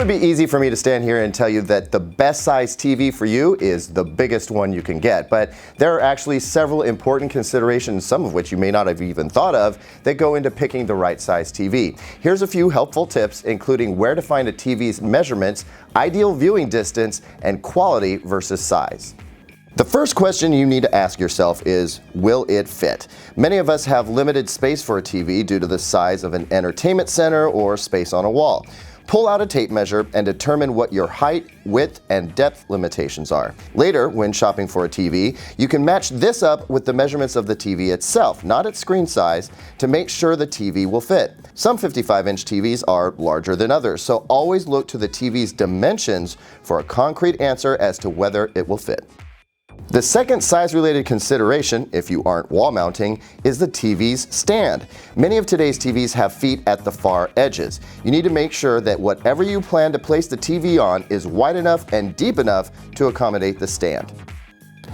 would be easy for me to stand here and tell you that the best size TV for you is the biggest one you can get, but there are actually several important considerations, some of which you may not have even thought of, that go into picking the right size TV. Here's a few helpful tips, including where to find a TV's measurements, ideal viewing distance, and quality versus size. The first question you need to ask yourself is, will it fit? Many of us have limited space for a TV due to the size of an entertainment center or space on a wall. Pull out a tape measure and determine what your height, width, and depth limitations are. Later, when shopping for a TV, you can match this up with the measurements of the TV itself, not its screen size, to make sure the TV will fit. Some 55-inch TVs are larger than others, so always look to the TV's dimensions for a concrete answer as to whether it will fit. The second size-related consideration, if you aren't wall mounting, is the TV's stand. Many of today's TVs have feet at the far edges. You need to make sure that whatever you plan to place the TV on is wide enough and deep enough to accommodate the stand.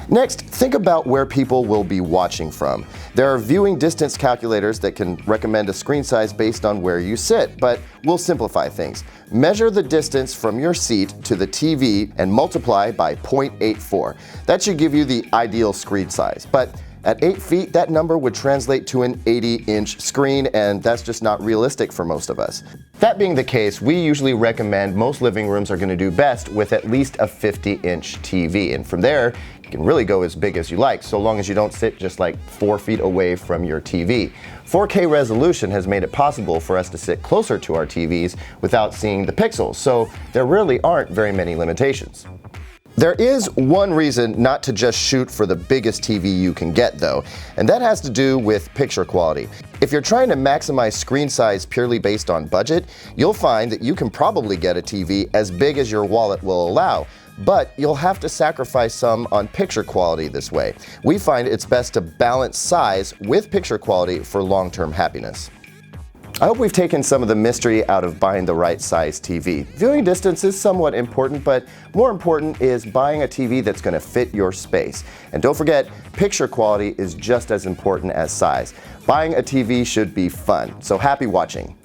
Next, think about where people will be watching from. There are viewing distance calculators that can recommend a screen size based on where you sit, but we'll simplify things. Measure the distance from your seat to the TV and multiply by 0.84. That should give you the ideal screen size, but at 8 feet, that number would translate to an 80-inch screen, and that's just not realistic for most of us. That being the case, we usually recommend most living rooms are going to do best with at least a 50-inch TV, and from there, you can really go as big as you like, so long as you don't sit just like 4 feet away from your TV. 4K resolution has made it possible for us to sit closer to our TVs without seeing the pixels, so there really aren't very many limitations. There is one reason not to just shoot for the biggest TV you can get, though, and that has to do with picture quality. If you're trying to maximize screen size purely based on budget, you'll find that you can probably get a TV as big as your wallet will allow, but you'll have to sacrifice some on picture quality this way. We find it's best to balance size with picture quality for long-term happiness. I hope we've taken some of the mystery out of buying the right size TV. Viewing distance is somewhat important, but more important is buying a TV that's going to fit your space. And don't forget, picture quality is just as important as size. Buying a TV should be fun, so happy watching.